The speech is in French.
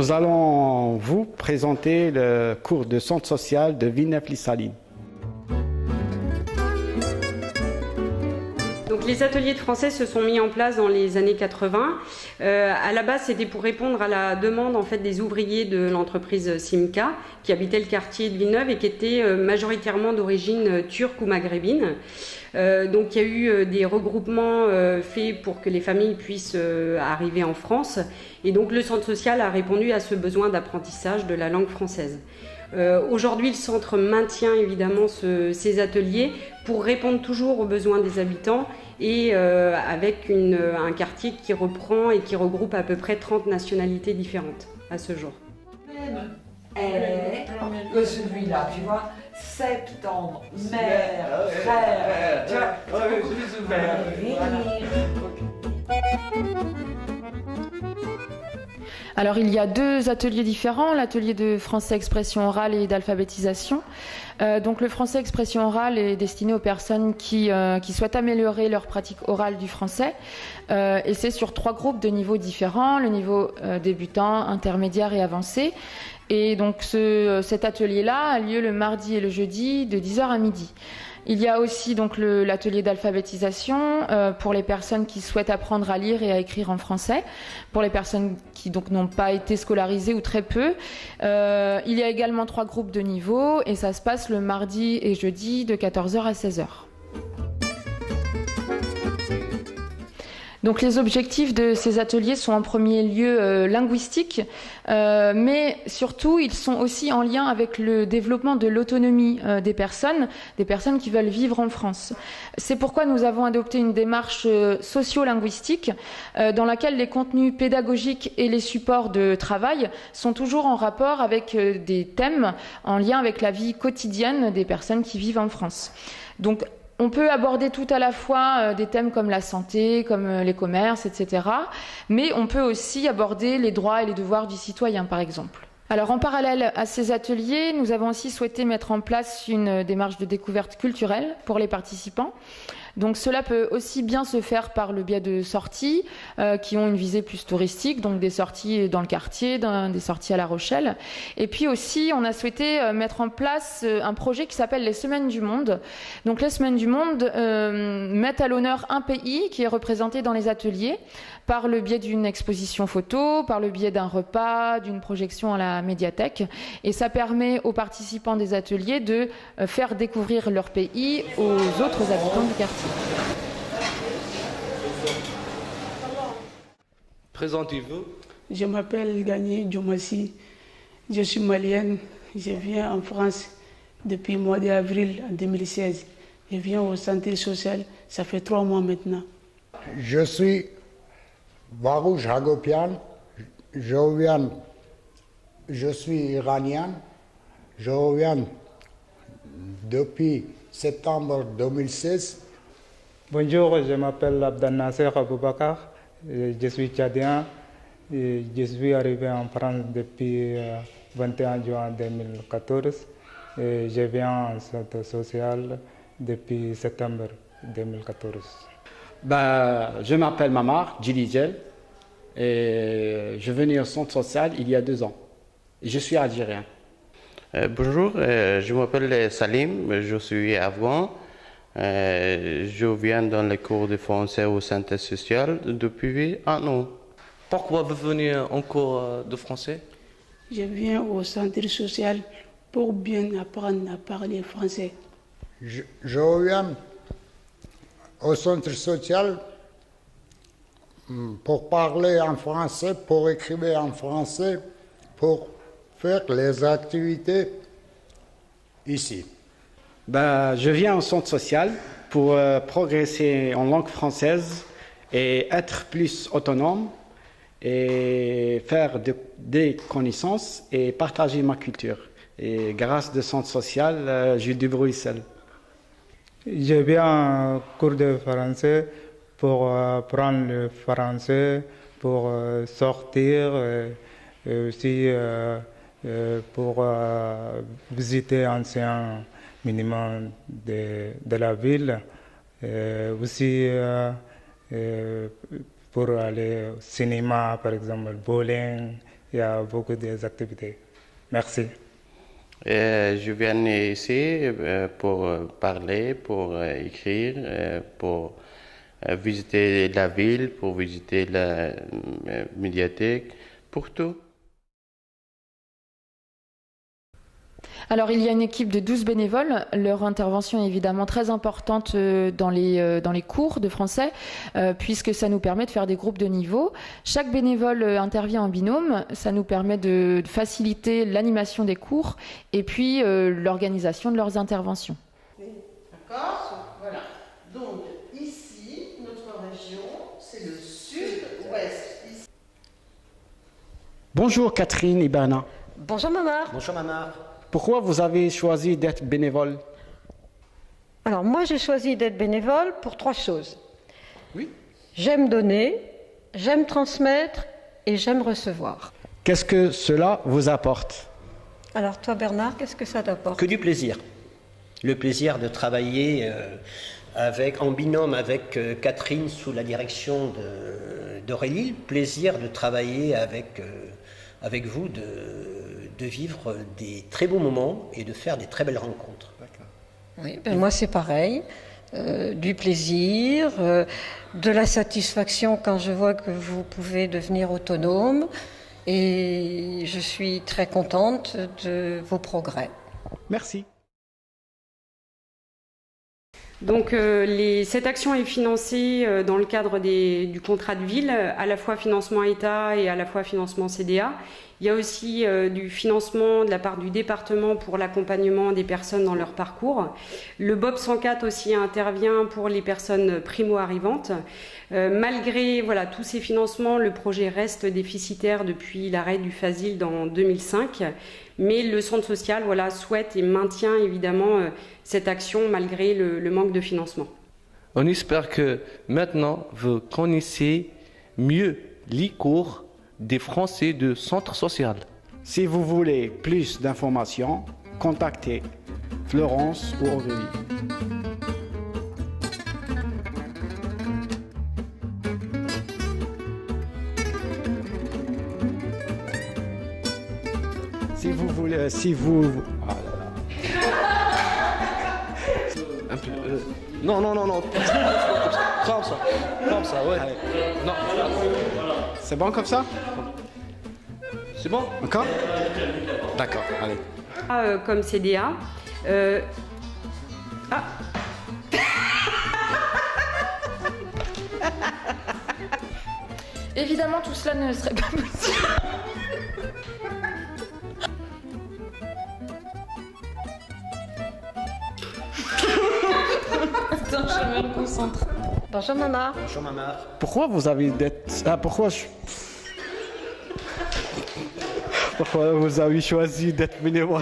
Nous allons vous présenter le cours de centre social de Villeneuve-les-Salines. Donc les ateliers de français se sont mis en place dans les années 80. À la base, c'était pour répondre à la demande en fait, des ouvriers de l'entreprise Simca qui habitaient le quartier de Villeneuve et qui étaient majoritairement d'origine turque ou maghrébine. Donc il y a eu des regroupements faits pour que les familles puissent arriver en France. Et donc le centre social a répondu à ce besoin d'apprentissage de la langue française. Aujourd'hui, le centre maintient évidemment ces ateliers pour répondre toujours aux besoins des habitants et avec un quartier qui reprend et qui regroupe à peu près 30 nationalités différentes à ce jour. Même est que celui-là, tu vois, septembre, mère, frère, tu vois, c'est beaucoup plus ouvert. Alors il y a deux ateliers différents, l'atelier de français expression orale et d'alphabétisation. Donc le français expression orale est destiné aux personnes qui souhaitent améliorer leur pratique orale du français. Et c'est sur 3 groupes de niveaux différents, le niveau débutant, intermédiaire et avancé. Et donc cet atelier-là a lieu le mardi et le jeudi de 10h à midi. Il y a aussi donc l'atelier d'alphabétisation pour les personnes qui souhaitent apprendre à lire et à écrire en français, pour les personnes qui donc n'ont pas été scolarisées ou très peu. Il y a également 3 groupes de niveaux et ça se passe le mardi et jeudi de 14h à 16h. Donc les objectifs de ces ateliers sont en premier lieu linguistiques, mais surtout ils sont aussi en lien avec le développement de l'autonomie des personnes qui veulent vivre en France. C'est pourquoi nous avons adopté une démarche socio-linguistique dans laquelle les contenus pédagogiques et les supports de travail sont toujours en rapport avec des thèmes en lien avec la vie quotidienne des personnes qui vivent en France. Donc on peut aborder tout à la fois des thèmes comme la santé, comme les commerces, etc. Mais on peut aussi aborder les droits et les devoirs du citoyen, par exemple. Alors en parallèle à ces ateliers, nous avons aussi souhaité mettre en place une démarche de découverte culturelle pour les participants. Donc cela peut aussi bien se faire par le biais de sorties qui ont une visée plus touristique, donc des sorties dans le quartier, des sorties à La Rochelle. Et puis aussi, on a souhaité mettre en place un projet qui s'appelle les Semaines du Monde. Donc les Semaines du Monde mettent à l'honneur un pays qui est représenté dans les ateliers par le biais d'une exposition photo, par le biais d'un repas, d'une projection à la médiathèque. Et ça permet aux participants des ateliers de faire découvrir leur pays aux autres habitants du quartier. Présentez-vous. Je m'appelle Gagné Djomassi. Je suis malienne. Je viens en France depuis le mois d'avril 2016. Je viens au centre social, ça fait 3 mois maintenant. Je suis Varouche Hagopian. Je suis iranien. Je reviens depuis septembre 2016. Bonjour, je m'appelle Abdel Nasser Aboubakar, je suis tchadien et je suis arrivé en France depuis 21 juin 2014 et je viens en centre social depuis septembre 2014. Je m'appelle Mamar Djiligel et je venais au centre social il y a 2 ans. Je suis algérien. Bonjour, je m'appelle Salim, je suis afghan. Je viens dans les cours de français au centre social depuis 1 an. Pourquoi vous venez en cours de français? Je viens au centre social pour bien apprendre à parler français. Je viens au centre social pour parler en français, pour écrire en français, pour faire les activités ici. Je viens au centre social pour progresser en langue française et être plus autonome et faire des connaissances et partager ma culture. Et grâce au centre social, je débrouille seul. Je viens en cours de français pour apprendre le français, pour sortir et aussi pour visiter anciens minimum de la ville, aussi pour aller au cinéma, par exemple, bowling, il y a beaucoup d'activités. Merci. Je viens ici pour parler, pour écrire, pour visiter la ville, pour visiter la médiathèque, pour tout. Alors, il y a une équipe de 12 bénévoles. Leur intervention est évidemment très importante dans les cours de français, puisque ça nous permet de faire des groupes de niveau. Chaque bénévole intervient en binôme. Ça nous permet de faciliter l'animation des cours et puis l'organisation de leurs interventions. D'accord ? Voilà. Donc, ici, notre région, c'est le sud-ouest. Ici. Bonjour Catherine et Bernard. Bonjour Mamar. Bonjour Mamar. Pourquoi vous avez choisi d'être bénévole? Alors moi j'ai choisi d'être bénévole pour 3 choses. Oui. J'aime donner, j'aime transmettre et j'aime recevoir. Qu'est-ce que cela vous apporte? Alors toi Bernard, qu'est-ce que ça t'apporte? Que du plaisir. Le plaisir de travailler en binôme avec Catherine sous la direction d'Aurélie. Le plaisir de travailler avec vous, de vivre des très beaux moments et de faire des très belles rencontres. Oui, ben moi c'est pareil. Du plaisir, de la satisfaction quand je vois que vous pouvez devenir autonome. Et je suis très contente de vos progrès. Merci. Donc cette action est financée dans le cadre du contrat de ville, à la fois financement État et à la fois financement CDA. Il y a aussi du financement de la part du département pour l'accompagnement des personnes dans leur parcours. Le BOP 104 aussi intervient pour les personnes primo-arrivantes. Malgré tous ces financements, le projet reste déficitaire depuis l'arrêt du FASIL en 2005. Mais le centre social souhaite et maintient évidemment cette action malgré le manque de financement. On espère que maintenant vous connaissez mieux les cours des Français de centre social. Si vous voulez plus d'informations, contactez Florence ou Aurélie. Si vous voulez, Ah là là. Un peu, non. Comme ça, ouais. Allez. Non. C'est bon comme ça? C'est bon? Encore? D'accord, allez. Comme CDA. Évidemment, tout cela ne serait pas possible. Attends, je me concentre. Bonjour Mamar. Bonjour Mamar. Pourquoi vous avez d'être... pourquoi vous avez choisi d'être bénévole?